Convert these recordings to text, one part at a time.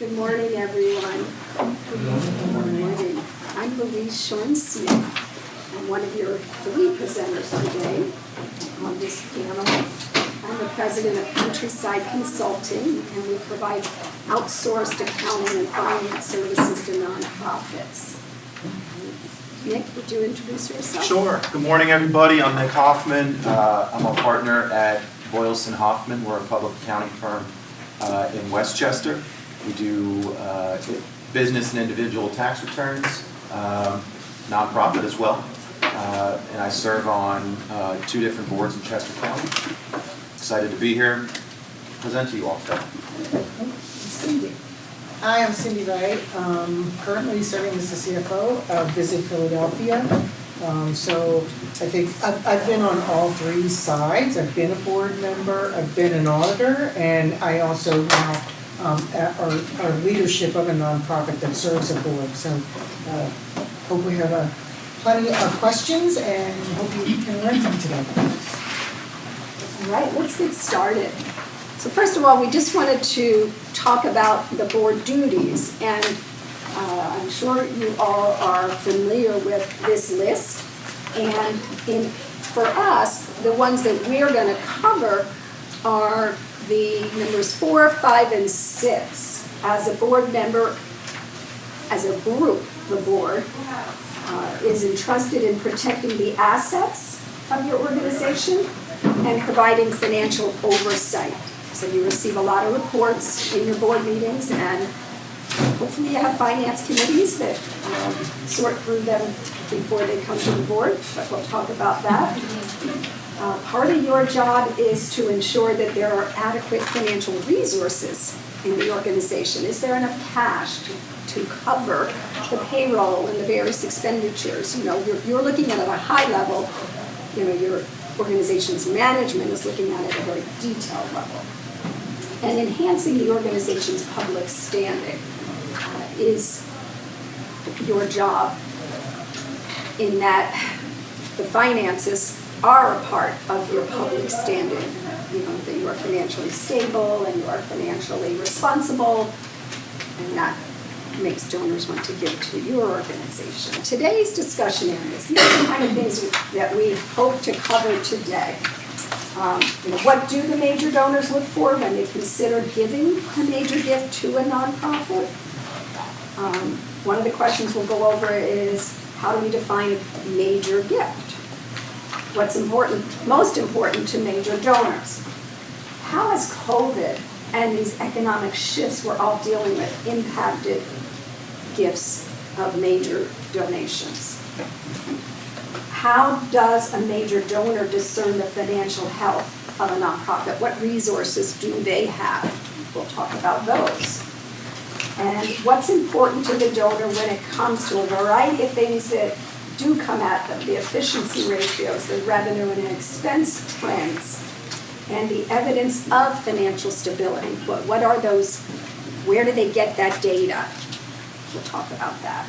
Good morning, everyone. Good morning. I'm Louise Schorn. I'm one of your three presenters today on this panel. I'm the president of Countryside Consulting, and we provide outsourced accounting and finance services to nonprofits. Nick, would you introduce yourself? Sure. Good morning, everybody. I'm Nick Hoffman. I'm a partner at Boylston Hoffman. We're a public accounting firm in Westchester. We do business and individual tax returns, nonprofit as well. And I serve on two different boards in Chester County. Excited to be here, present to you all today. Cindy. Hi, I'm Cindy Wright, currently serving as the CFO of Visit Philadelphia. So I think I've been on all three sides. I've been a board member, I've been an auditor, and I also now are leadership of a nonprofit that serves a board. So hope we have plenty of questions and hope you can learn from today. All right, let's get started. So first of all, we just wanted to talk about the board duties, and I'm sure you all are familiar with this list. And for us, the ones that we're going to cover are the numbers 4, 5, and 6. As a board member, as a group, the board is entrusted in protecting the assets of your organization and providing financial oversight. So you receive a lot of reports in your board meetings, and hopefully you have finance committees that sort through them before they come to the board, but we'll talk about that. Part of your job is to ensure that there are adequate financial resources in the organization. Is there enough cash to cover the payroll and the various expenditures? You know, you're looking at it at a high level. You know, your organization's management is looking at it at a very detailed level. And enhancing the organization's public standing is your job, in that the finances are a part of your public standing. You know, that you are financially stable and you are financially responsible, and that makes donors want to give to your organization. Today's discussion areas, these are the kind of things that we hope to cover today. You know, what do the major donors look for when they consider giving a major gift to a nonprofit? One of the questions we'll go over is, how do we define a major gift? What's important, most important to major donors? How has COVID and these economic shifts we're all dealing with impacted gifts of major donations? How does a major donor discern the financial health of a nonprofit? What resources do they have? We'll talk about those. And what's important to the donor when it comes to a variety of things that do come at them: the efficiency ratios, the revenue and expense trends, and the evidence of financial stability. What are those? Where do they get that data? We'll talk about that.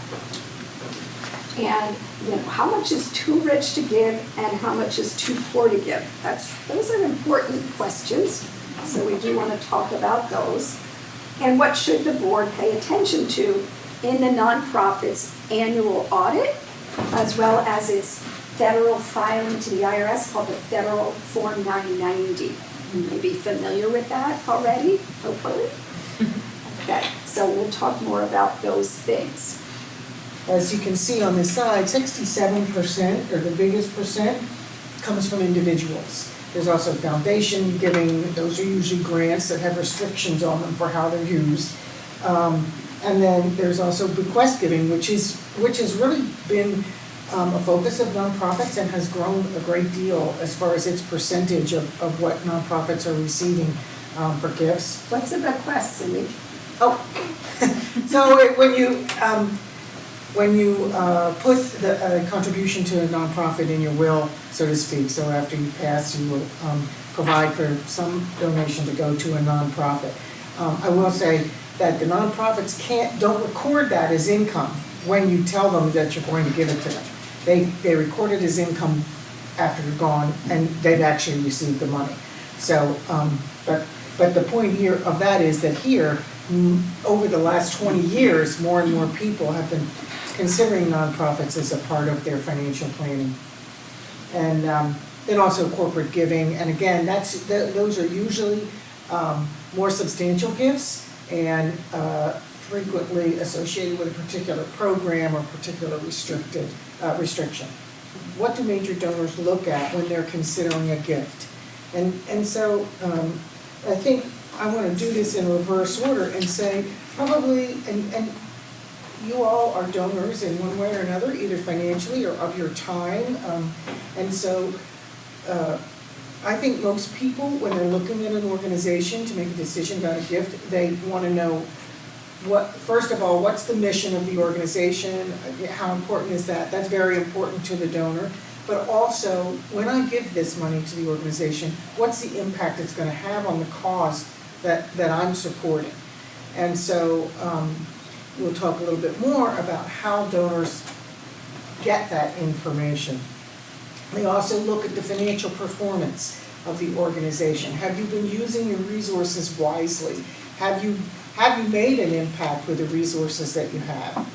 And you know, how much is too rich to give and how much is too poor to give? Those are important questions, so we do want to talk about those. And what should the board pay attention to in the nonprofit's annual audit, as well as its federal filing to the IRS called the Federal Form 990. You may be familiar with that already, hopefully. Okay, so we'll talk more about those things. As you can see on this side, 67%, or the biggest percent, comes from individuals. There's also foundation giving. Those are usually grants that have restrictions on them for how they're used. And then there's also bequest giving, which has really been a focus of nonprofits and has grown a great deal as far as its percentage of what nonprofits are receiving for gifts. What's a bequest, Cindy? Oh, so when you put the contribution to a nonprofit in your will, so to speak, so after you pass, you will provide for some donation to go to a nonprofit. I will say that the nonprofits don't record that as income when you tell them that you're going to give it to them. They record it as income after you're gone, and they've actually received the money. So, but the point here of that is that here over the last 20 years, more and more people have been considering nonprofits as a part of their financial planning. And then also corporate giving, and again, those are usually more substantial gifts and frequently associated with a particular program or particular restriction. What do major donors look at when they're considering a gift? And so I think I want to do this in reverse order and say probably, and you all are donors in one way or another, either financially or of your time. And so I think most people, when they're looking at an organization to make a decision about a gift, they want to know first of all, what's the mission of the organization? How important is that? That's very important to the donor. But also, when I give this money to the organization, what's the impact it's going to have on the cause that I'm supporting? And so we'll talk a little bit more about how donors get that information. They also look at the financial performance of the organization. Have you been using your resources wisely? Have you made an impact with the resources that you have?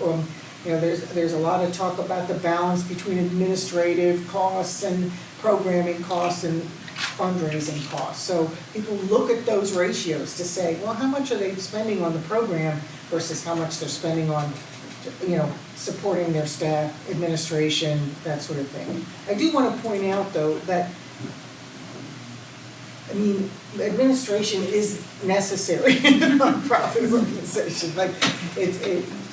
There's a lot of talk about the balance between administrative costs and programming costs and fundraising costs. So people look at those ratios to say, well, how much are they spending on the program versus how much they're spending on, supporting their staff, administration, that sort of thing. I do want to point out, though, that administration is necessary in a nonprofit organization.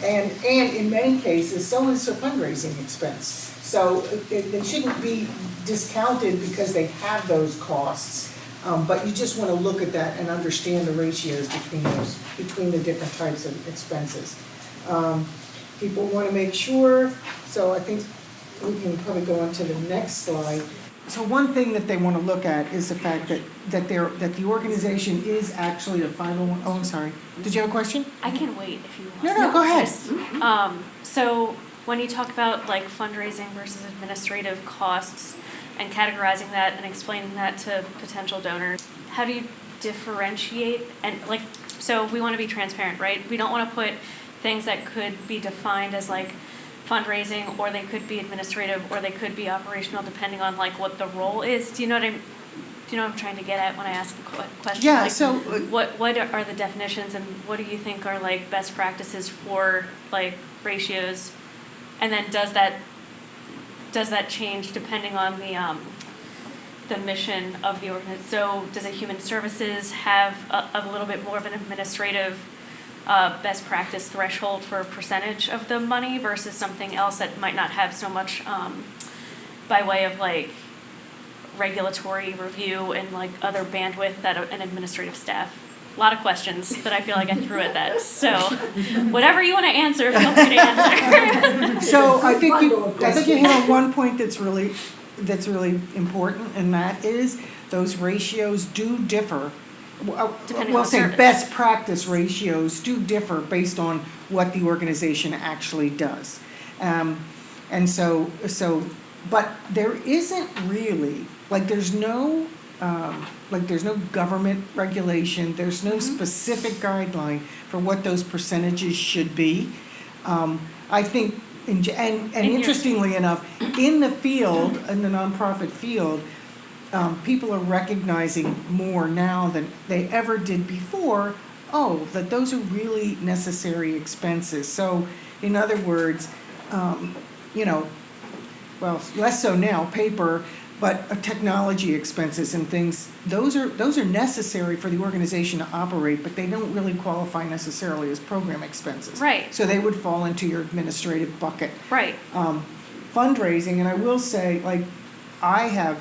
And in many cases, so is a fundraising expense. So they shouldn't be discounted because they have those costs. But you just want to look at that and understand the ratios between the different types of expenses. People want to make sure. So I think we can probably go on to the next slide. So one thing that they want to look at is the fact that the organization is actually a 501. Oh, I'm sorry. Did you have a question? I can wait if you want. No, go ahead. So when you talk about like fundraising versus administrative costs and categorizing that and explaining that to potential donors, how do you differentiate? And so we want to be transparent, right? We don't want to put things that could be defined as like fundraising, or they could be administrative, or they could be operational, depending on like what the role is. Do you know what I'm trying to get at when I ask a question? Yeah. Like, So what are the definitions, and what do you think are like best practices for like ratios? And then does that change depending on the mission of the organization? So does a human services have a little bit more of an administrative best practice threshold for a percentage of the money versus something else that might not have so much by way of like regulatory review and like other bandwidth that an administrative staff? A lot of questions that I feel like I threw at that. So whatever you want to answer, feel free to answer. So I think you hit on one point that's really important, and that is those ratios do differ. We'll say service. Best practice ratios do differ based on what the organization actually does. And so, but there isn't really, there's no government regulation, there's no specific guideline for what those percentages should be. I think, interestingly enough, in the field, in the nonprofit field, people are recognizing more now than they ever did before, that those are really necessary expenses. So, in other words, less so now, paper, but technology expenses and things, those are necessary for the organization to operate, but they don't really qualify necessarily as program expenses. Right. So they would fall into your administrative bucket. Right. Fundraising, and I will say, I have,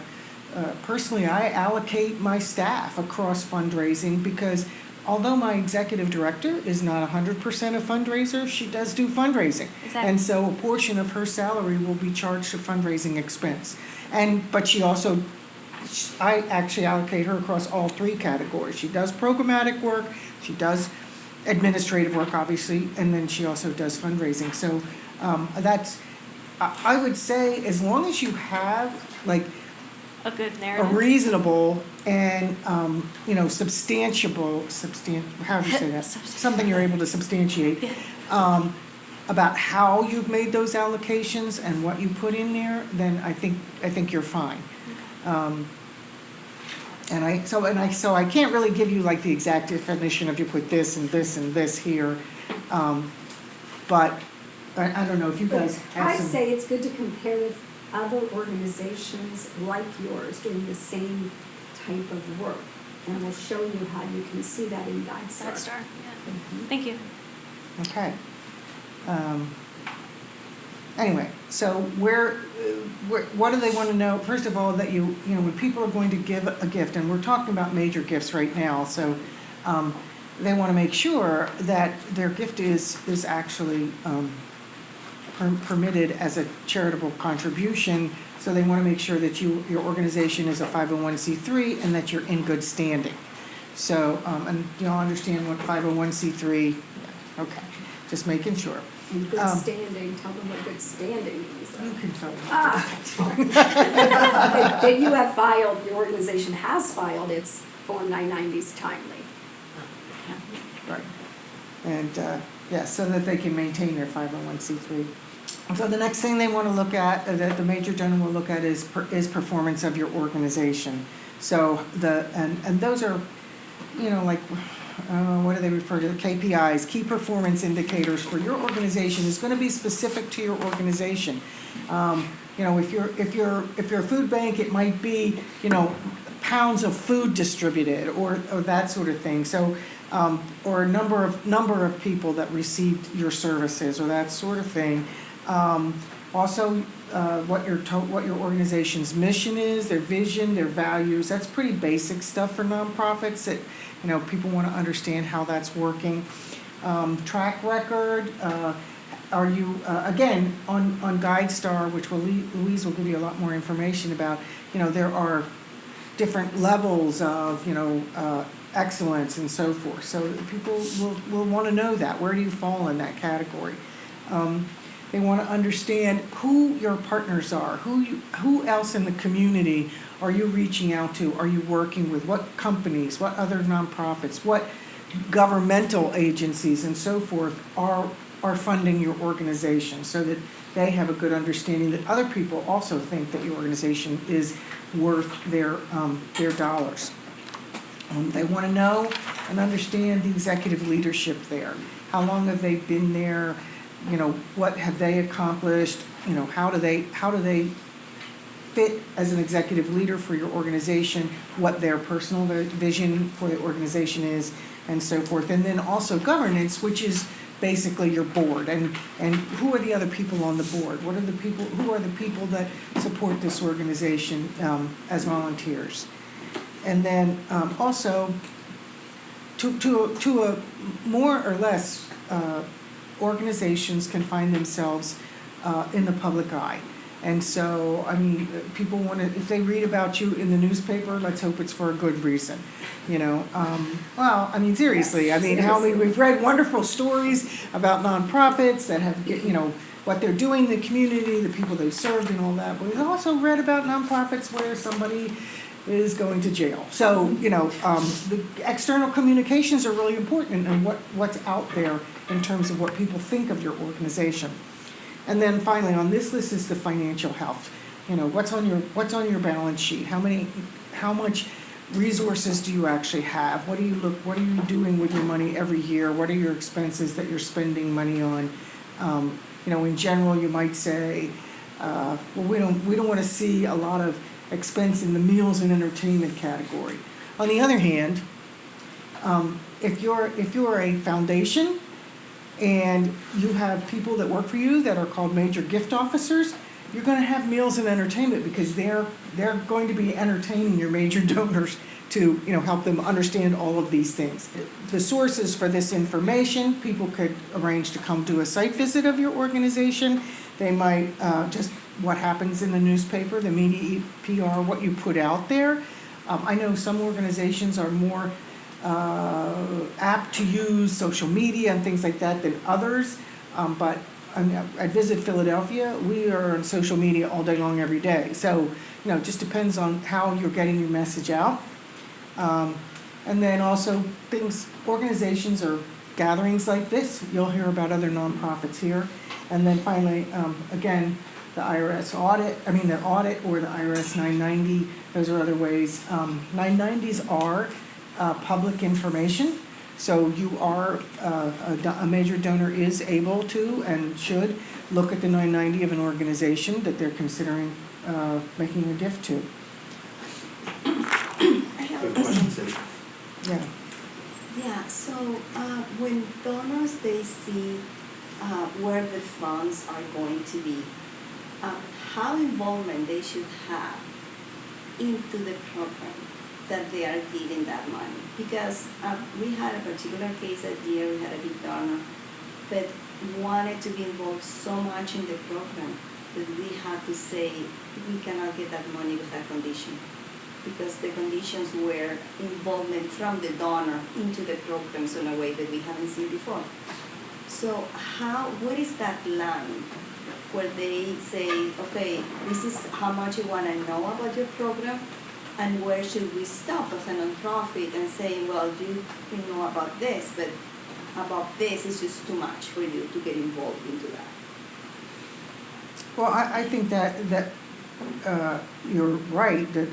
personally, I allocate my staff across fundraising because although my executive director is not 100% a fundraiser, she does do fundraising. Exactly. And so a portion of her salary will be charged to fundraising expense. But I actually allocate her across all three categories. She does programmatic work, she does administrative work, obviously, and then she also does fundraising. So I would say, as long as you have, a good a narrative. reasonable and, how do you say that? Something you're able to substantiate. Yeah. About how you've made those allocations and what you put in there, then I think you're fine. So I can't really give you like the exact definition of you put this and this and this here. But I don't know if you guys have I some. say it's good to compare with other organizations like yours doing the same type of work. And we'll show you how you can see that in GuideStar. GuideStar, yeah. Thank you. Okay. Anyway, so what do they want to know? First of all, that when people are going to give a gift, and we're talking about major gifts right now, so they want to make sure that their gift is actually permitted as a charitable contribution. So they want to make sure that your organization is a 501c3 and that you're in good standing. So, and you all understand what 501c3, okay, just making sure. In good standing, tell them what good standing means. You can tell them. That you have filed, your organization has filed its Form 990s timely. Right. And, so that they can maintain their 501c3. So the next thing they want to look at, that the major donor will look at is performance of your organization. So and those are, what do they refer to? KPIs, key performance indicators for your organization is going to be specific to your organization. If you're a food bank, it might be, pounds of food distributed or that sort of thing. So, or a number of people that received your services or that sort of thing. Also, what your organization's mission is, their vision, their values. That's pretty basic stuff for nonprofits that, people want to understand how that's working. Track record. Are you, again, on GuideStar, which Louise will give you a lot more information about, there are different levels of, excellence and so forth. So people will want to know that. Where do you fall in that category? They want to understand who your partners are, who else in the community are you reaching out to, are you working with, what companies, what other nonprofits, what governmental agencies and so forth are funding your organization, so that they have a good understanding that other people also think that your organization is worth their dollars. They want to know and understand the executive leadership there. How long have they been there? What have they accomplished? How do they fit as an executive leader for your organization? What their personal vision for the organization is, and so forth. And then also governance, which is basically your board, and who are the other people on the board? Who are the people that support this organization as volunteers? And then also to a more or less organizations can find themselves in the public eye. And so, people want to, if they read about you in the newspaper, let's hope it's for a good reason, seriously, we've read wonderful stories about nonprofits that have, what they're doing in the community, the people they've served and all that, but we've also read about nonprofits where somebody is going to jail. So, the external communications are really important and what's out there in terms of what people think of your organization. And then finally, on this list is the financial health. What's on your balance sheet? How much resources do you actually have? What are you doing with your money every year? What are your expenses that you're spending money on? In general, you might say, we don't want to see a lot of expense in the meals and entertainment category. On the other hand, if you're a foundation and you have people that work for you that are called major gift officers, you're going to have meals and entertainment because they're going to be entertaining your major donors to help them understand all of these things. The sources for this information, people could arrange to come do a site visit of your organization. They might just what happens in the newspaper, the media PR, what you put out there. I know some organizations are more apt to use social media and things like that than others, but I visit Philadelphia, we are on social media all day long, every day. So, it just depends on how you're getting your message out. And then also organizations or gatherings like this, you'll hear about other nonprofits here. And then finally, again, the IRS audit, the audit or the IRS 990, those are other ways. 990s are public information, so you are, a major donor is able to and should look at the 990 of an organization that they're considering making a gift to. I have a Good question, question. Cindy. Yeah. Yeah, so when donors, they see where the funds are going to be, how involvement they should have into the program that they are giving that money. Because we had a particular case that year, we had a big donor that wanted to be involved so much in the program that we had to say, we cannot get that money with that condition. Because the conditions were involvement from the donor into the programs in a way that we haven't seen before. So what is that line where they say, okay, this is how much you want to know about your program, and where should we stop as a nonprofit and say, well, you know about this, but about this is just too much for you to get involved into that. Well, I think that you're right, that,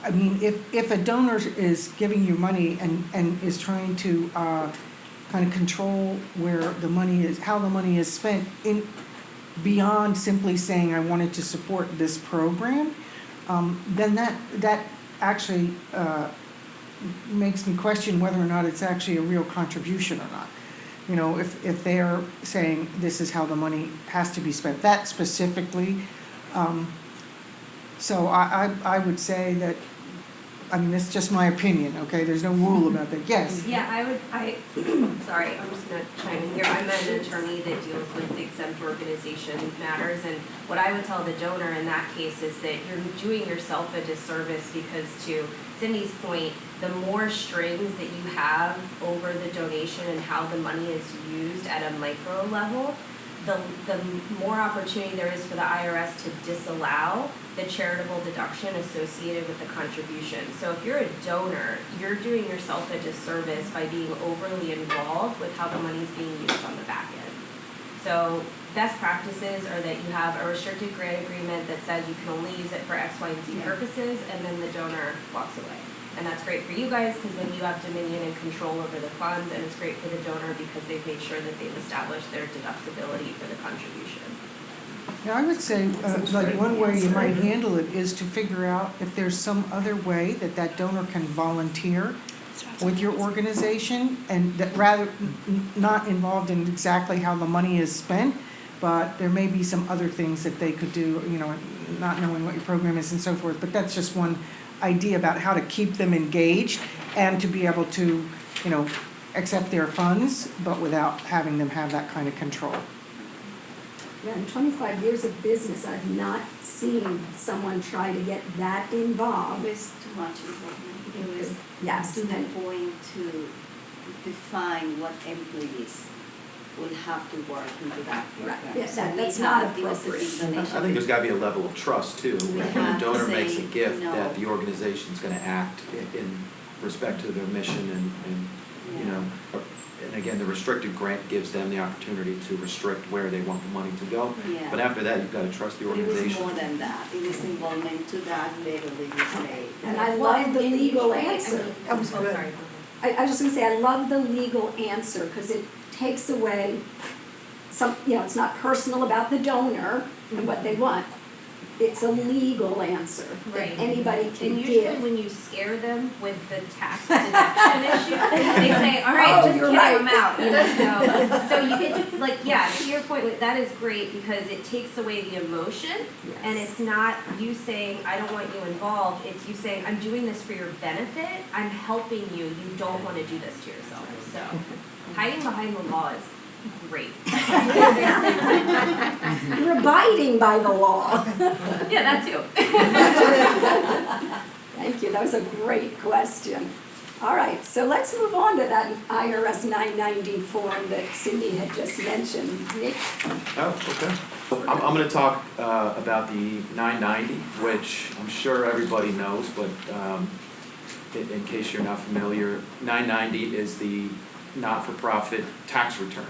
if a donor is giving you money and is trying to kind of control where the money is, how the money is spent, beyond simply saying, I wanted to support this program, then that actually makes me question whether or not it's actually a real contribution or not. If they're saying this is how the money has to be spent, that specifically. So I would say that, it's just my opinion, okay? There's no rule about that. Yes? Yeah, sorry, I'm just gonna chime in here. I'm an attorney that deals with exempt organization matters, and what I would tell the donor in that case is that you're doing yourself a disservice, because to Cindy's point, the more strings that you have over the donation and how the money is used at a micro level, the more opportunity there is for the IRS to disallow the charitable deduction associated with the contribution. So if you're a donor, you're doing yourself a disservice by being overly involved with how the money is being used on the back end. So best practices are that you have a restricted grant agreement that says you can only use it for X, Y, and Z purposes, and then the donor walks away. And that's great for you guys, because then you have dominion and control over the funds, and it's great for the donor because they've made sure that they've established their deductibility for the contribution. Now, I would say, one way you might handle it is to figure out if there's some other way that donor can volunteer with your organization, and that rather not involved in exactly how the money is spent, but there may be some other things that they could do, not knowing what your program is and so forth. But that's just one idea about how to keep them engaged and to be able to, accept their funds, but without having them have that kind of control. Yeah, in 25 years of business, I've not seen someone try to get that involved. It was too much involvement. It was Yes. to the point to define what employees will have to work into that program. Right. Yeah, So that's we not have to give us a big appropriate. donation. I think there's gotta be a level of trust too. We When have a to donor say makes a gift, no. that the organization's gonna act in respect to their mission and and again, the restricted grant gives them the opportunity to restrict where they want the money to go. Yeah. But after that, you've gotta trust the It was organization. more than that. It was involvement to that level that you say. And I love the legal answer. Sorry. I was just gonna say, I love the legal answer, because it takes away some, it's not personal about the donor and what they want. It's a legal answer that Right. anybody can And usually give. when you scare them with the tax deduction issue, they say, all right, Oh, just you're kick right. them out. So you get to, to your point, that is great, because it takes away the emotion. Yes. And it's not you saying, I don't want you involved, it's you saying, I'm doing this for your benefit, I'm helping you, you don't want to do this to yourself. So hiding behind the law is great. You're abiding by the law. Yeah, that too. Thank you, that was a great question. All right, so let's move on to that IRS 990 form that Cindy had just mentioned. Nick? Oh, okay. I'm gonna talk about the 990, which I'm sure everybody knows, but in case you're not familiar, 990 is the not-for-profit tax return.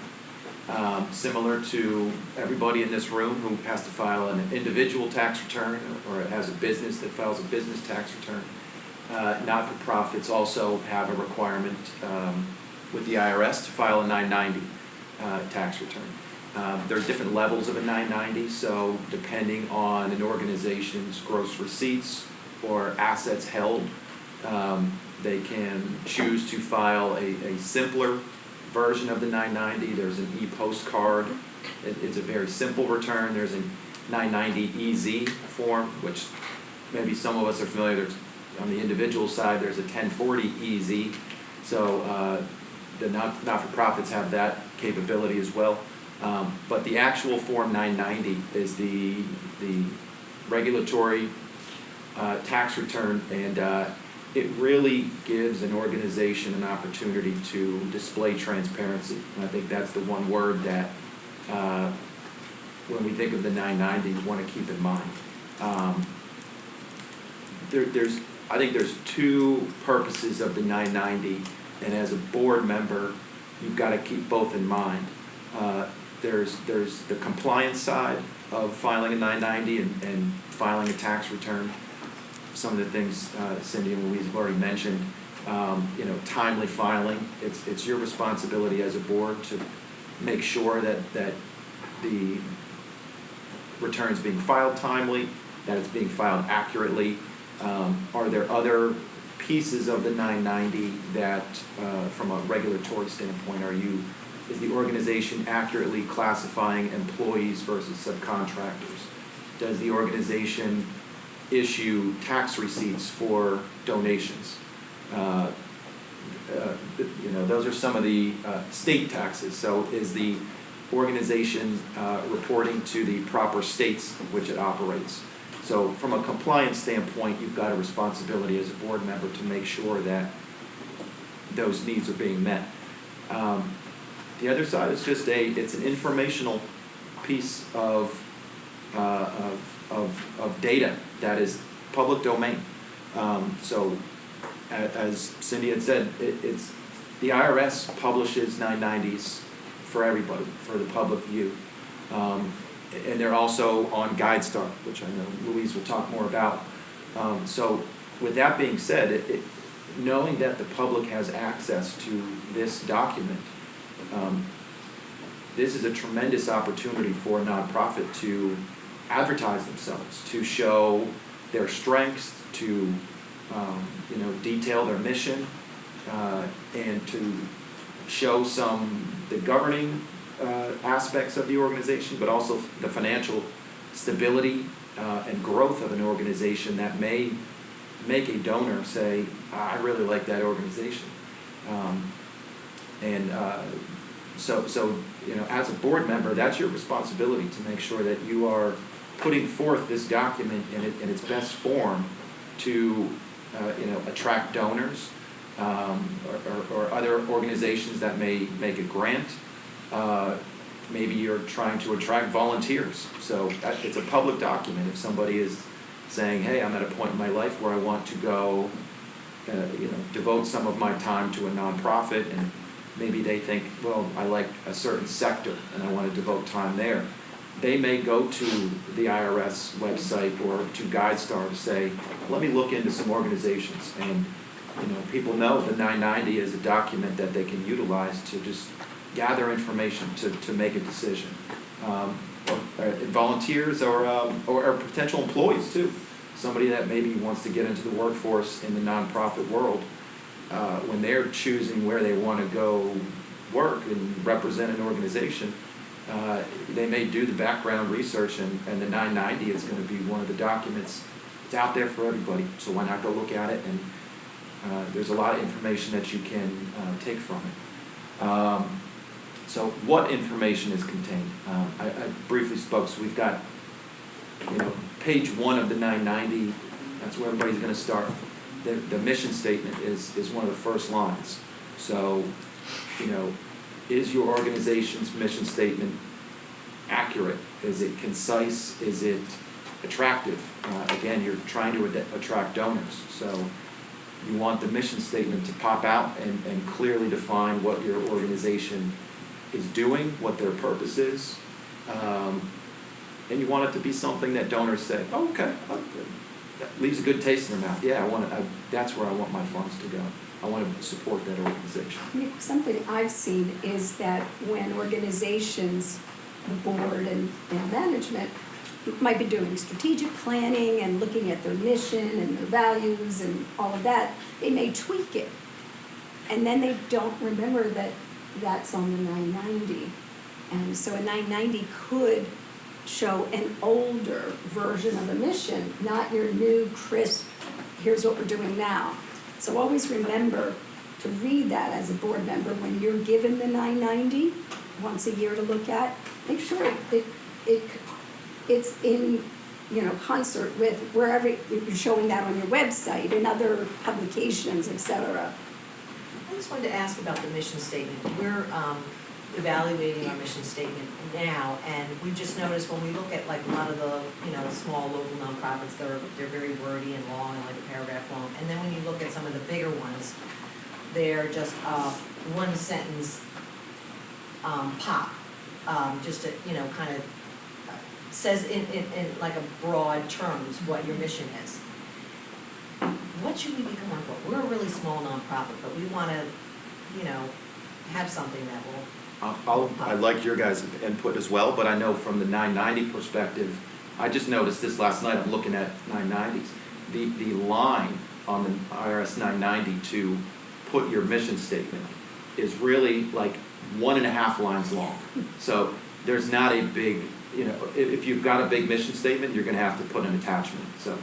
Similar to everybody in this room who has to file an individual tax return or has a business that files a business tax return. Not-for-profits also have a requirement with the IRS to file a 990 tax return. There are different levels of a 990, so depending on an organization's gross receipts or assets held, they can choose to file a simpler version of the 990. There's an e-postcard. It's a very simple return. There's a 990 EZ form, which maybe some of us are familiar. There's, on the individual side, there's a 1040 EZ. So the not-for-profits have that capability as well. But the actual Form 990 is the regulatory tax return, and it really gives an organization an opportunity to display transparency. And I think that's the one word that when we think of the 990, we want to keep in mind. I think there's two purposes of the 990, and as a board member, you've got to keep both in mind. There's the compliance side of filing a 990 and filing a tax return. Some of the things Cindy and Louise have already mentioned, timely filing. It's your responsibility as a board to make sure that the return is being filed timely, that it's being filed accurately. Are there other pieces of the 990 that, from a regulatory standpoint, is the organization accurately classifying employees versus subcontractors? Does the organization issue tax receipts for donations? Those are some of the state taxes. So is the organization reporting to the proper states in which it operates? So from a compliance standpoint, you've got a responsibility as a board member to make sure that those needs are being met. The other side is just it's an informational piece of data that is public domain. So as Cindy had said, it's the IRS publishes 990s for everybody, for the public view. And they're also on GuideStar, which I know Louise will talk more about. So with that being said, knowing that the public has access to this document, this is a tremendous opportunity for a nonprofit to advertise themselves, to show their strengths, to detail their mission, and to show the governing aspects of the organization, but also the financial stability and growth of an organization that may make a donor say, I really like that organization. So as a board member, that's your responsibility to make sure that you are putting forth this document in its best form to attract donors or other organizations that may make a grant. Maybe you're trying to attract volunteers. So it's a public document. If somebody is saying, hey, I'm at a point in my life where I want to go, devote some of my time to a nonprofit, and maybe they think, well, I like a certain sector and I want to devote time there. They may go to the IRS website or to GuideStar to say, let me look into some organizations. And people know the 990 is a document that they can utilize to just gather information to make a decision. Volunteers or potential employees too. Somebody that maybe wants to get into the workforce in the nonprofit world, when they're choosing where they want to go work and represent an organization, they may do the background research, and the 990 is going to be one of the documents. It's out there for everybody, so why not go look at it? And there's a lot of information that you can take from it. So what information is contained? I briefly spoke, so we've got page 1 of the 990, that's where everybody's going to start. the mission statement is one of the first lines. So, is your organization's mission statement accurate? Is it concise? Is it attractive? Again, you're trying to attract donors, so you want the mission statement to pop out and clearly define what your organization is doing, what their purpose is, and you want it to be something that donors say, oh, okay, that leaves a good taste in their mouth. Yeah, that's where I want my funds to go. I want to support that organization. Something I've seen is that when organizations, the board and management, might be doing strategic planning and looking at their mission and their values and all of that, they may tweak it. And then they don't remember that that's on the 990. And so a 990 could show an older version of a mission, not your new, crisp, here's what we're doing now. So always remember to read that as a board member when you're given the 990 once a year to look at. Make sure it's in concert with wherever you're showing that on your website and other publications, etc. I just wanted to ask about the mission statement. We're evaluating our mission statement now, and we just noticed when we look at like a lot of the small local nonprofits, they're very wordy and long and like a paragraph long. And then when you look at some of the bigger ones, they're just one sentence pop, just to kind of says in like a broad terms what your mission is. What should we be going for? We're a really small nonprofit, but we want to, have something that will. I like your guys' input as well, but I know from the 990 perspective, I just noticed this last night. I'm looking at 990s. The line on the IRS 990 to put your mission statement is really like 1.5 lines long. So there's not a big, if you've got a big mission statement, you're going to have to put an attachment. So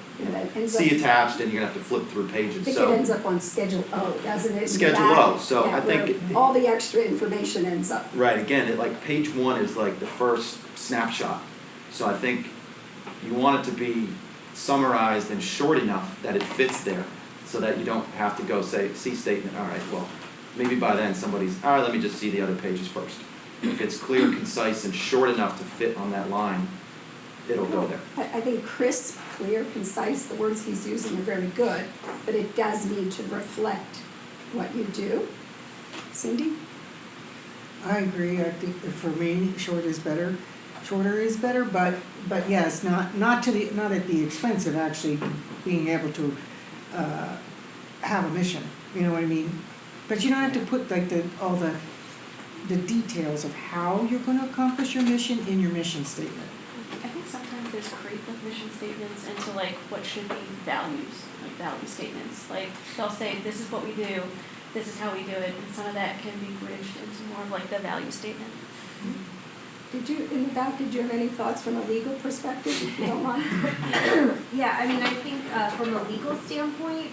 see attached, and you're going to have to flip through pages. I think it ends up on Schedule O, doesn't it? Schedule O. So I think all the extra information ends up. Right. Again, like page 1 is like the first snapshot. So I think you want it to be summarized and short enough that it fits there, so that you don't have to go say, see statement. All right. Well, maybe by then somebody's, all right, let me just see the other pages first. If it's clear, concise, and short enough to fit on that line, it'll go there. I think crisp, clear, concise, the words he's using are very good, but it does need to reflect what you do. Cindy? I agree. I think that for me, shorter is better, but yes, not at the expense of actually being able to have a mission. You know what I mean? But you don't have to put like all the details of how you're going to accomplish your mission in your mission statement. I think sometimes there's creep with mission statements into like what should be values, like value statements. Like they'll say, this is what we do, this is how we do it, and some of that can be bridged into more of like the value statement. Did you have any thoughts from a legal perspective, if you don't mind? Yeah, I mean, I think from a legal standpoint,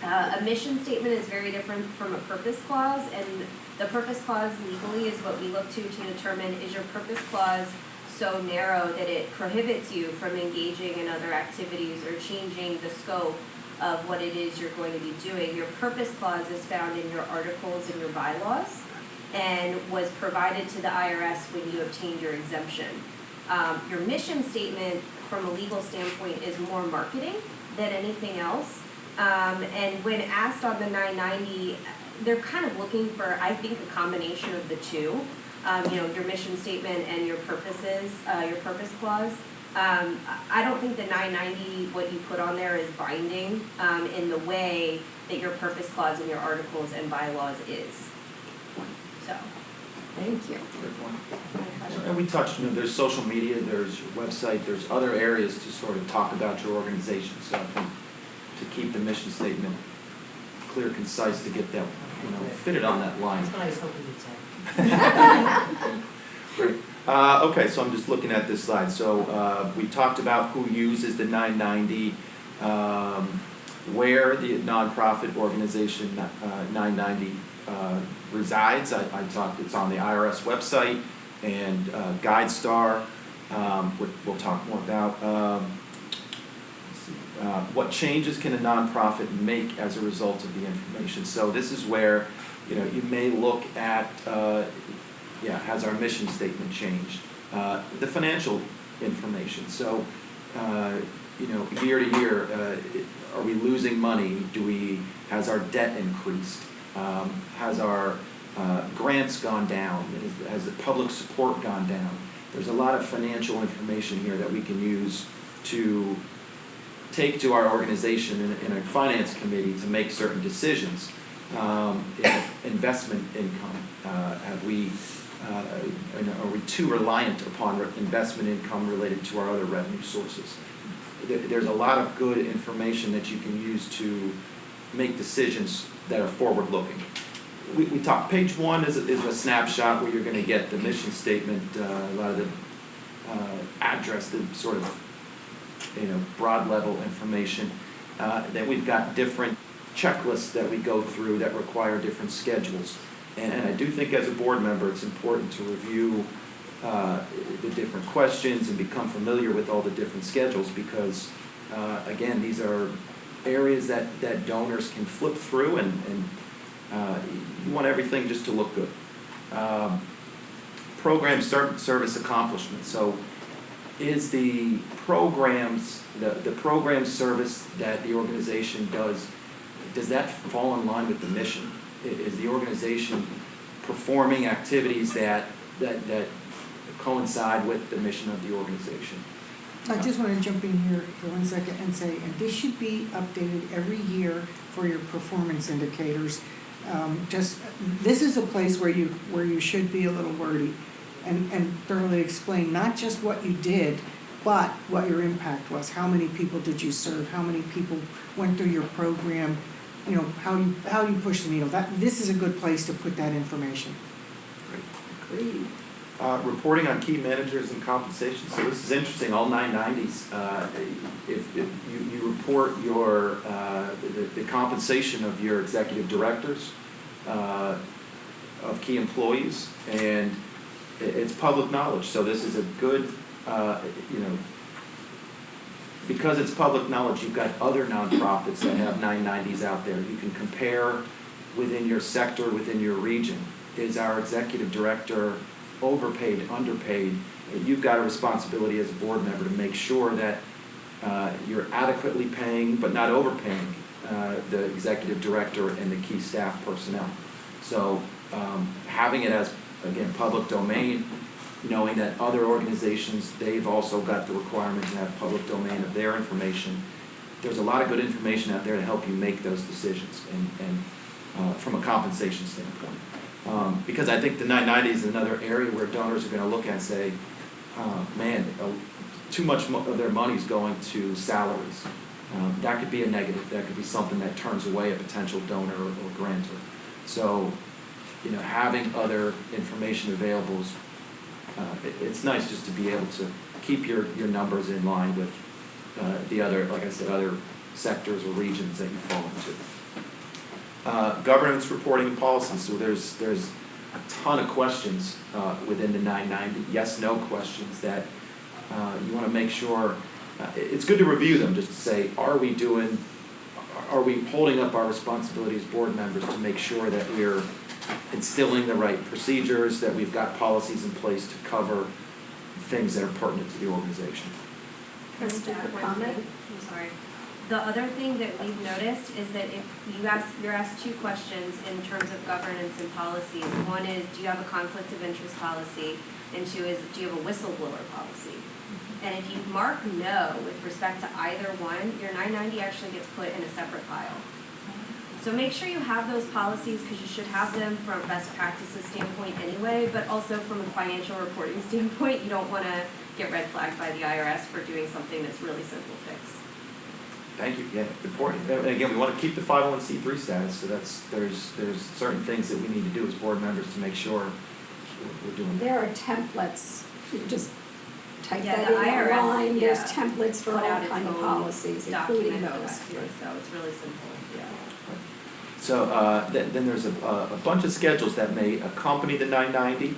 a mission statement is very different from a purpose clause, and the purpose clause legally is what we look to determine, is your purpose clause so narrow that it prohibits you from engaging in other activities or changing the scope of what it is you're going to be doing. Your purpose clause is found in your articles and your bylaws and was provided to the IRS when you obtained your exemption. Your mission statement from a legal standpoint is more marketing than anything else. And when asked on the 990, they're kind of looking for, I think, a combination of the two. Your mission statement and your purposes, your purpose clause. I don't think the 990, what you put on there, is binding in the way that your purpose clause in your articles and bylaws is. So. Thank you. And we touched on there's social media, there's your website, there's other areas to sort of talk about your organization. So I think to keep the mission statement clear, concise, to get that, fitted on that line. That's what I was hoping you'd say. Great. Okay, so I'm just looking at this slide. So we talked about who uses the 990, where the nonprofit organization 990 resides. I talked, it's on the IRS website, and GuideStar, we'll talk more about. Let's What changes can a nonprofit make as a result of the information? So this is where, you may look at, has our mission statement changed? The financial information. So, year to year, are we losing money? Has our debt increased? Has our grants gone down? Has the public support gone down? There's a lot of financial information here that we can use to take to our organization in a finance committee to make certain decisions. Investment income, are we too reliant upon investment income related to our other revenue sources? There's a lot of good information that you can use to make decisions that are forward-looking. We talk, page 1 is a snapshot where you're going to get the mission statement, a lot of the address, the sort of broad level information. Then we've got different checklists that we go through that require different schedules. And I do think as a board member it's important to review the different questions and become familiar with all the different schedules because, again, these are areas that donors can flip through and you want everything just to look good. Program service accomplishment. So is the programs, the program service that the organization does that fall in line with the mission? Is the organization performing activities that coincide with the mission of the organization? I just want to jump in here for 1 second and say, and this should be updated every year for your performance indicators. This is a place where you should be a little wordy and thoroughly explain not just what you did, but what your impact was. How many people did you serve? How many people went through your program? How you push the needle. This is a good place to put that information. Great. Reporting on key managers and compensation. So this is interesting. All 990s. If you report your the compensation of your executive directors, of key employees, and it's public knowledge. So this is a good because it's public knowledge, you've got other nonprofits that have 990s out there. You can compare within your sector, within your region. Is our executive director overpaid, underpaid? You've got a responsibility as a board member to make sure that you're adequately paying, but not overpaying, the executive director and the key staff personnel. So having it as, again, public domain, knowing that other organizations, they've also got the requirement to have public domain of their information. There's a lot of good information out there to help you make those decisions and from a compensation standpoint. Because I think the 990 is another area where donors are going to look at and say, too much of their money is going to salaries. That could be a negative. That could be something that turns away a potential donor or grantor. So, having other information available is it's nice just to be able to keep your numbers in line with the other, like I said, other sectors or regions that you fall into. Governance reporting and policies. So there's a ton of questions within the 990, yes/no questions that you want to make sure. It's good to review them just to say, are we holding up our responsibility as board members to make sure that we're instilling the right procedures, that we've got policies in place to cover things that are pertinent to the organization. Kristen, a comment? I'm sorry. The other thing that we've noticed is that if you're asked two questions in terms of governance and policies. One is, do you have a conflict of interest policy? And two is, do you have a whistleblower policy? And if you mark no with respect to either one, your 990 actually gets put in a separate file. So make sure you have those policies because you should have them from a best practices standpoint anyway, but also from a financial reporting standpoint, you don't want to get red flagged by the IRS for doing something that's really simple to fix. Thank you. Yeah, important. And again, we want to keep the 501c3 status. So there's certain things that we need to do as board members to make sure we're doing that. There are templates. You just type Yeah, that the in IRS, online. There's yeah, templates for put all out its kind of own policies, including document for those. that too, so it's really simple, yeah. So then there's a bunch of schedules that may accompany the 990,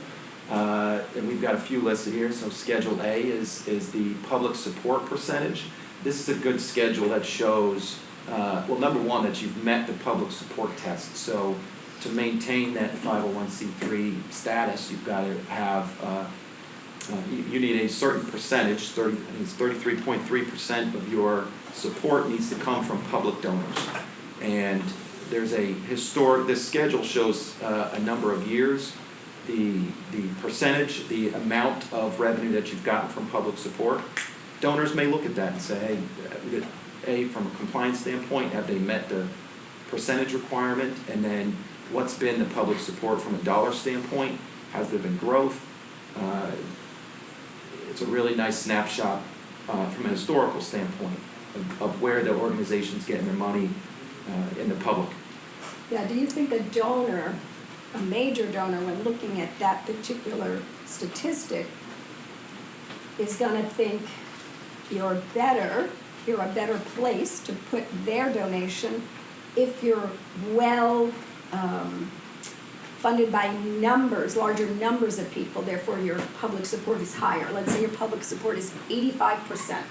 and we've got a few listed here. So Schedule A is the public support percentage. this is a good schedule that shows, well, number one, that you've met the public support test. So to maintain that 501c3 status, you've got to have, you need a certain percentage, 33.3% of your support needs to come from public donors. And there's this schedule shows a number of years, the percentage, the amount of revenue that you've gotten from public support. Donors may look at that and say, hey, from a compliance standpoint, have they met the percentage requirement? And then what's been the public support from a dollar standpoint? Has there been growth? It's a really nice snapshot from a historical standpoint of where the organization's getting their money in the public. Yeah, do you think a donor, a major donor, when looking at that particular statistic, is going to think you're a better place to put their donation if you're well funded by larger numbers of people, therefore your public support is higher. Let's say your public support is 85%.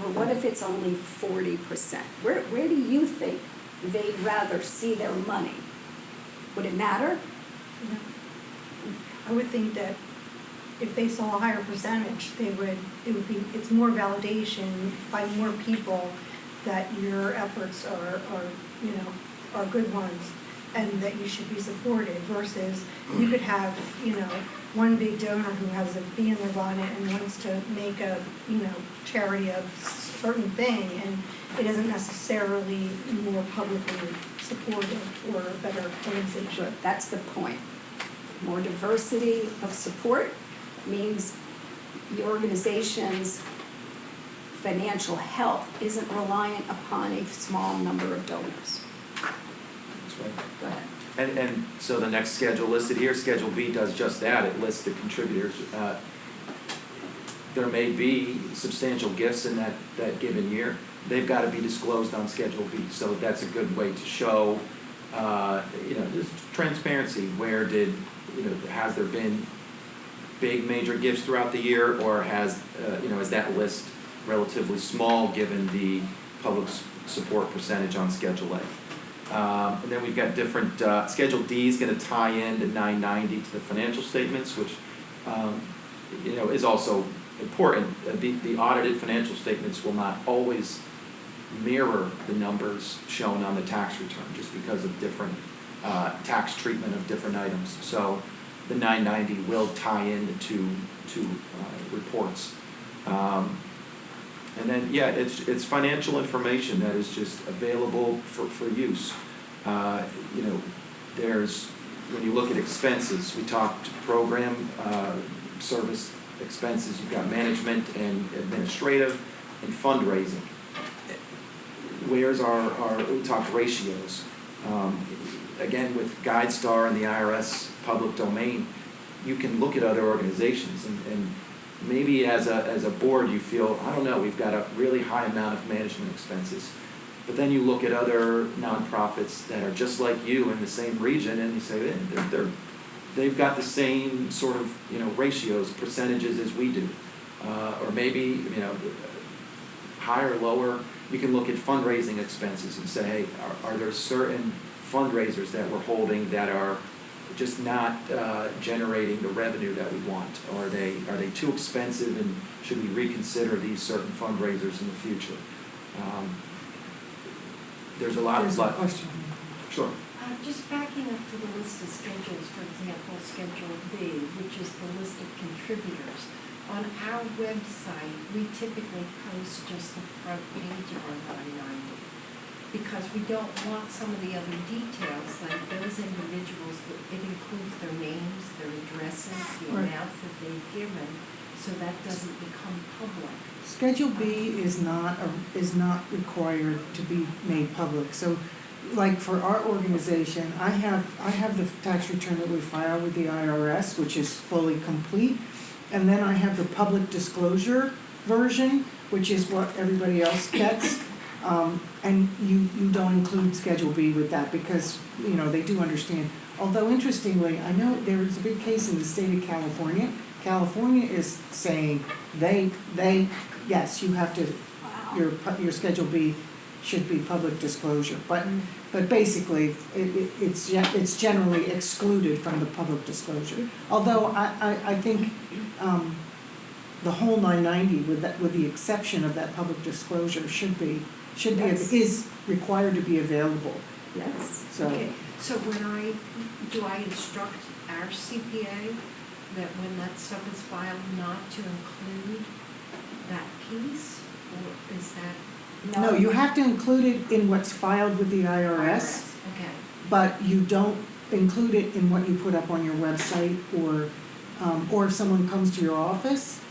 Or what if it's only 40%? Where do you think they'd rather see their money? Would it matter? No. I would think that if they saw a higher percentage, it's more validation by more people that your efforts are good ones and that you should be supported versus you could have, one big donor who has a bee in their bonnet and wants to make a, charity of certain thing and it isn't necessarily more publicly supportive or a better organization. But that's the point. More diversity of support means the organization's financial health isn't reliant upon a small number of donors. That's right. Go ahead. And so the next schedule listed here, Schedule B, does just that. It lists the contributors. There may be substantial gifts in that given year. They've got to be disclosed on Schedule B. So that's a good way to show, just transparency. Where has there been big major gifts throughout the year, or is that list relatively small given the public support percentage on Schedule A? And then we've got different, Schedule D is going to tie in to 990 to the financial statements, which, is also important. The audited financial statements will not always mirror the numbers shown on the tax return just because of different tax treatment of different items. So the 990 will tie in to reports. And then, it's financial information that is just available for use. When you look at expenses, we talked program service expenses, you've got management and administrative and fundraising. We talked ratios. Again, with GuideStar and the IRS public domain, you can look at other organizations and maybe as a board you feel, I don't know, we've got a really high amount of management expenses. But then you look at other nonprofits that are just like you in the same region and you say they've got the same sort of ratios, percentages as we do. Or maybe higher, lower. You can look at fundraising expenses and say, hey, are there certain fundraisers that we're holding that are just not generating the revenue that we want? Or are they too expensive and should we reconsider these certain fundraisers in the future? There's a lot of question. Sure. Just backing up to the list of schedules, for example, Schedule B, which is the list of contributors. On our website, we typically post just the front page of our 990 because we don't want some of the other details, like those individuals, it includes their names, their addresses, the amounts that they've given, so that doesn't become public. Schedule B is not required to be made public. So, like for our organization, I have the tax return that we file with the IRS, which is fully complete, and then I have the public disclosure version, which is what everybody else gets. And you don't include Schedule B with that because they do understand. Although interestingly, I know there is a big case in the state of California. California is saying yes, you have to your Schedule B should be public disclosure. But basically, it's generally excluded from the public disclosure. Although I think the whole 990, with the exception of that public disclosure, Yes. is required to be available. Yes. So Okay, so do I instruct our CPA that when that stuff is filed, not to include that piece? Or is that? no, you have to include it in what's filed with the IRS. Okay. But you don't include it in what you put up on your website, or if someone comes to your office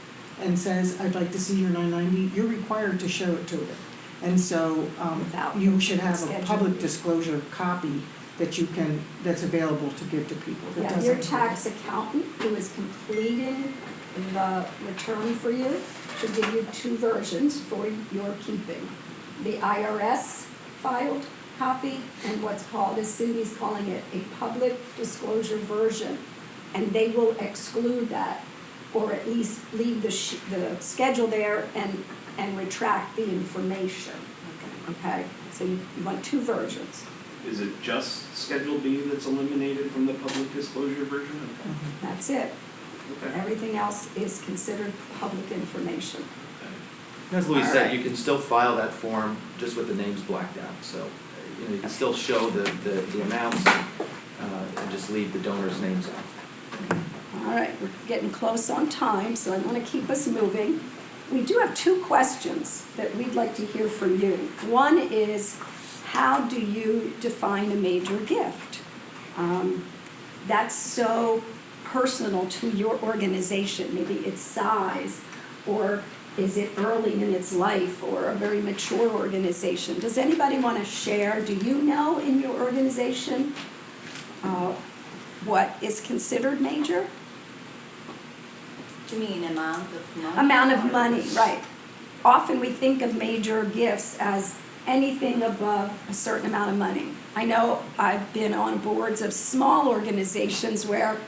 and says, I'd like to see your 990, you're required to show it to it. And so, Without you should have a Schedule public B. disclosure copy that's available to give to people. That Yeah, your doesn't- tax accountant who is completing the return for you should give you two versions for your keeping. The IRS filed copy and what's called, as Cindy's calling it, a public disclosure version. And they will exclude that, or at least leave the schedule there and retract the information. Okay, so you want two versions. Is it just Schedule B that's eliminated from the public disclosure version? That's it. Okay. Everything else is considered public information. As Louise All said, right. you can still file that form just with the names blacked out, so, you can still show the amounts, and just leave the donors' names out. All right, we're getting close on time, so I want to keep us moving. We do have two questions that we'd like to hear from you. One is, how do you define a major gift? That's so personal to your organization, maybe its size, or is it early in its life, or a very mature organization? Does anybody want to share? Do you know in your organization what is considered major? You mean amount of money? Amount of or- money, right. Often we think of major gifts as anything above a certain amount of money. I know I've been on boards of small organizations where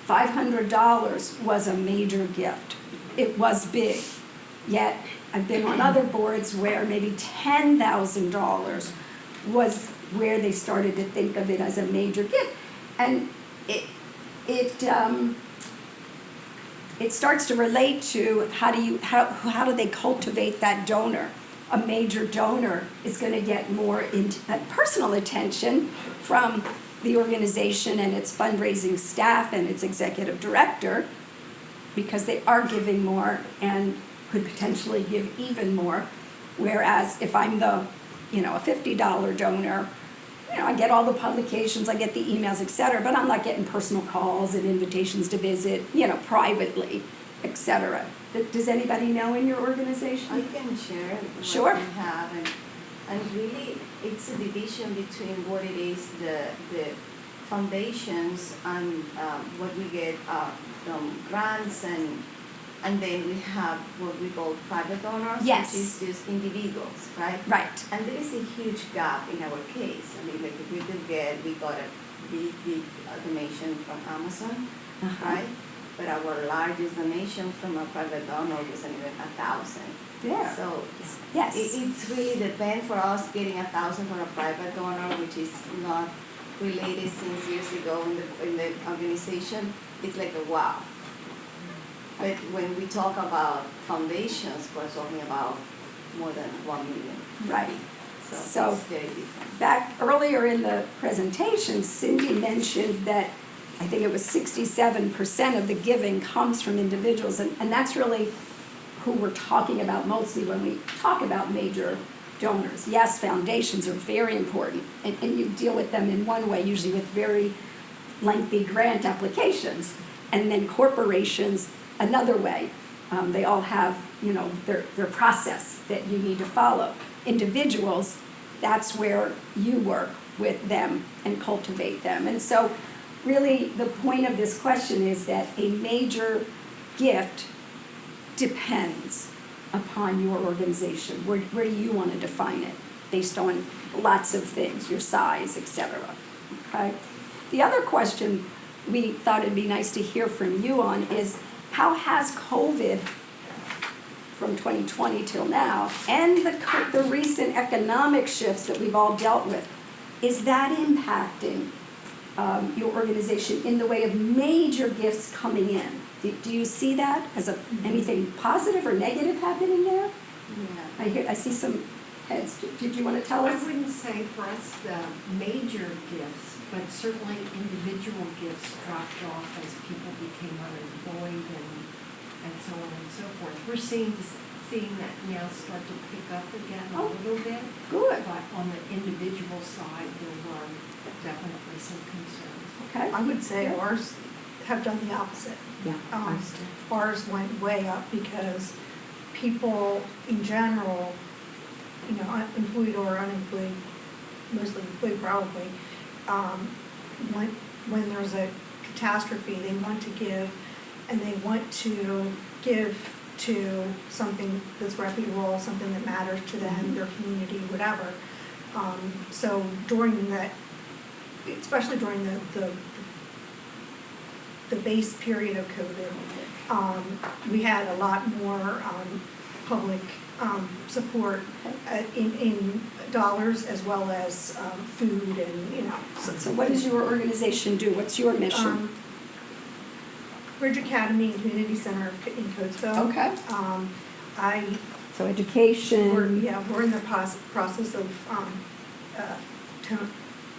$500 was a major gift. It was big. Yet I've been on other boards where maybe $10,000 was where they started to think of it as a major gift. And it starts to relate to how do they cultivate that donor. A major donor is going to get more personal attention from the organization and its fundraising staff and its executive director, because they are giving more and could potentially give even more. Whereas if I'm a $50 donor, I get all the publications, I get the emails, et cetera, but I'm not getting personal calls and invitations to visit, privately, et cetera. Does anybody know in your organization? I can share Sure. what we have, and really, it's a division between what it is, the foundations and what we get from grants, and then we have what we call private donors, Yes. which is just individuals, right? Right. And there is a huge gap in our case. I mean, like we got a big donation from Amazon, Uh-huh. right? But our largest donation from a private donor wasn't even 1,000. There. So Yes. it's really depend for us getting 1,000 for a private donor, which is not related since years ago in the organization. It's like a wow. But when we talk about foundations, we're talking about more than 1 million. Right. So So- it's very different. Back earlier in the presentation, Cindy mentioned that I think it was 67% of the giving comes from individuals, and that's really who we're talking about mostly when we talk about major donors. Yes, foundations are very important, and you deal with them in one way, usually with very lengthy grant applications, and then corporations another way. They all have, their process that you need to follow. Individuals, that's where you work with them and cultivate them. And so really the point of this question is that a major gift depends upon your organization. Where do you want to define it? Based on lots of things, your size, et cetera. Okay? The other question we thought it'd be nice to hear from you on is, how has COVID from 2020 till now, and the recent economic shifts that we've all dealt with, is that impacting your organization in the way of major gifts coming in? Do you see that as anything positive or negative happening there? Yeah. I see some heads. Did you want to tell I us? wouldn't say for us the major gifts, but certainly individual gifts dropped off as people became unemployed and so on and so forth. We're seeing that now start to pick up again a little bit. Good. But on the individual side, there were definitely some concerns. Okay. I would say ours have done the opposite. Yeah. Ours went way up because people in general, employed or unemployed, mostly employed probably, when there's a catastrophe, they want to give, and they want to give to something that's reputable, something that matters to them, their community, whatever. So during that, especially during the base period of COVID, we had a lot more public support in dollars as well as food and, So what does your organization do? What's your mission? Bridge Academy and Community Center in Coatesville. Okay. So We're education. in the process of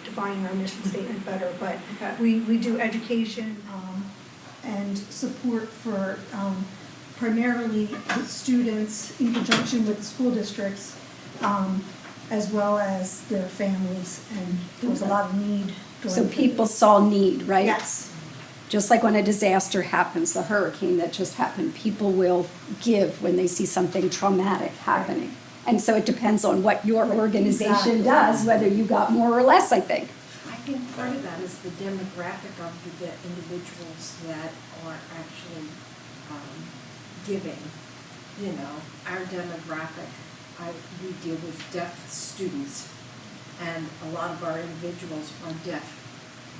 defining our mission statement better, but Okay. we do education and support for primarily the students in conjunction with the school districts, as well as their families, and there was a lot of need during. So people saw need, right? Yes. Just like when a disaster happens, the hurricane that just happened, people will give when they see something traumatic happening. And so it depends on what your organization Exactly. does, whether you got more or less, I think. I think part of that is the demographic of the individuals that are actually giving. Our demographic, we deal with deaf students, and a lot of our individuals are deaf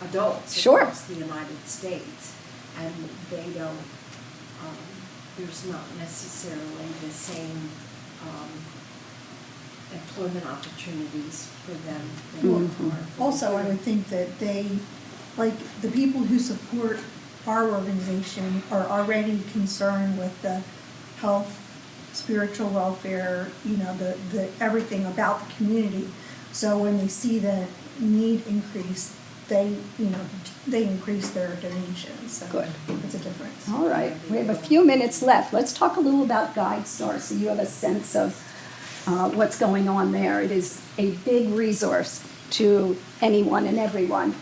adults Sure. across the United States, and they don't, there's not necessarily the same employment opportunities for them than there are for Also, I would think that the people who support our organization are already concerned with the health, spiritual welfare, the everything about the community. So when they see the need increase, they increase their donations. So Good. it's a difference. All right, we have a few minutes left. Let's talk a little about GuideStar so you have a sense of what's going on there. It is a big resource to anyone and everyone.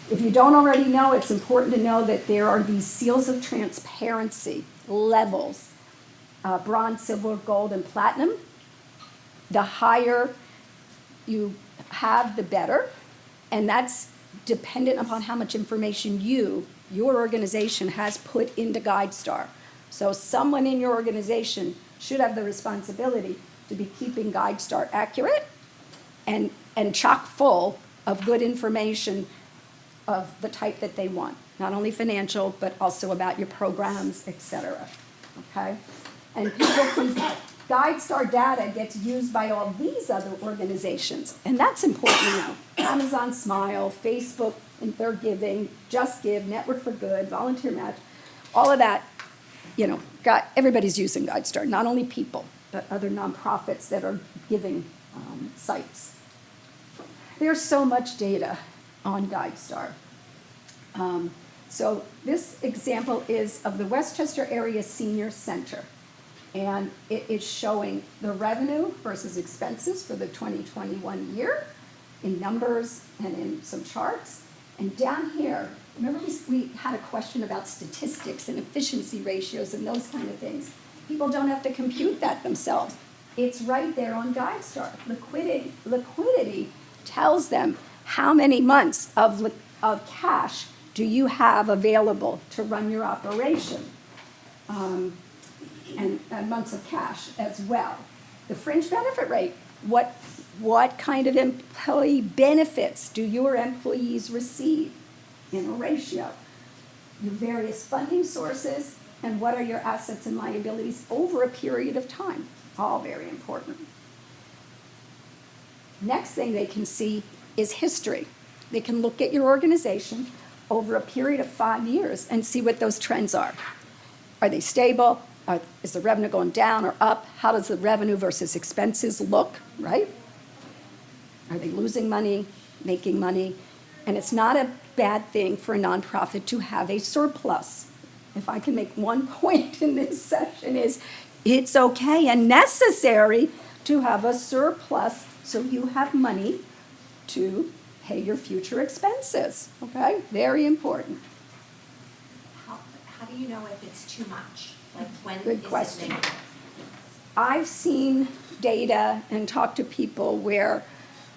If you don't already know, it's important to know that there are these seals of transparency levels, bronze, silver, gold, and platinum. The higher you have, the better. And that's dependent upon how much information your organization has put into GuideStar. So someone in your organization should have the responsibility to be keeping GuideStar accurate and chock full of good information of the type that they want. Not only financial, but also about your programs, et cetera. Okay? And GuideStar data gets used by all these other organizations, and that's important to know. Amazon Smile, Facebook, and their giving, Just Give, Network for Good, Volunteer Match, all of that, everybody's using GuideStar, not only people, but other nonprofits that are giving sites. There's so much data on GuideStar. So this example is of the Westchester Area Senior Center. And it is showing the revenue versus expenses for the 2021 year in numbers and in some charts. And down here, remember we had a question about statistics and efficiency ratios and those kind of things. People don't have to compute that themselves. It's right there on GuideStar. Liquidity tells them how many months of cash do you have available to run your operation. And months of cash as well. The fringe benefit rate, what kind of employee benefits do your employees receive in a ratio? Your various funding sources and what are your assets and liabilities over a period of time. All very important. Next thing they can see is history. They can look at your organization over a period of 5 years and see what those trends are. Are they stable? Is the revenue going down or up? How does the revenue versus expenses look, right? Are they losing money, making money? And it's not a bad thing for a nonprofit to have a surplus. If I can make one point in this session is it's okay and necessary to have a surplus so you have money to pay your future expenses, okay? Very important. How do you know if it's too much? Like when Good is it question. negative? I've seen data and talked to people where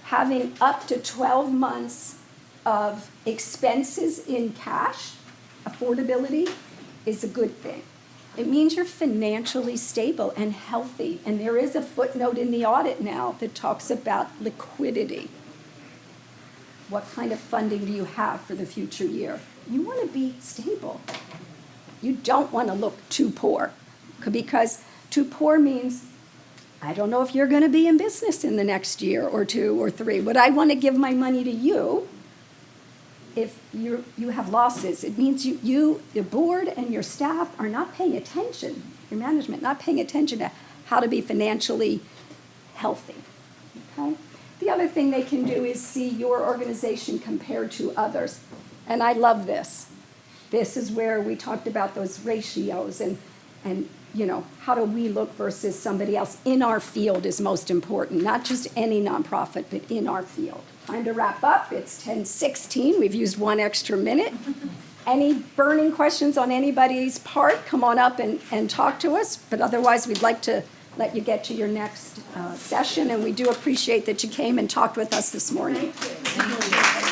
having up to 12 months of expenses in cash, affordability, is a good thing. It means you're financially stable and healthy, and there is a footnote in the audit now that talks about liquidity. What kind of funding do you have for the future year? You want to be stable. You don't want to look too poor, because too poor means I don't know if you're going to be in business in the next year or 2 or 3. Would I want to give my money to you if you have losses? It means you, the board and your staff are not paying attention, your management, not paying attention to how to be financially healthy, okay? The other thing they can do is see your organization compared to others. And I love this. This is where we talked about those ratios and you know, how do we look versus somebody else in our field is most important, not just any nonprofit, but in our field. Time to wrap up. It's 10:16. We've used 1 extra minute. Any burning questions on anybody's part, come on up and talk to us. But otherwise, we'd like to let you get to your next session, and we do appreciate that you came and talked with us this morning. Thank you.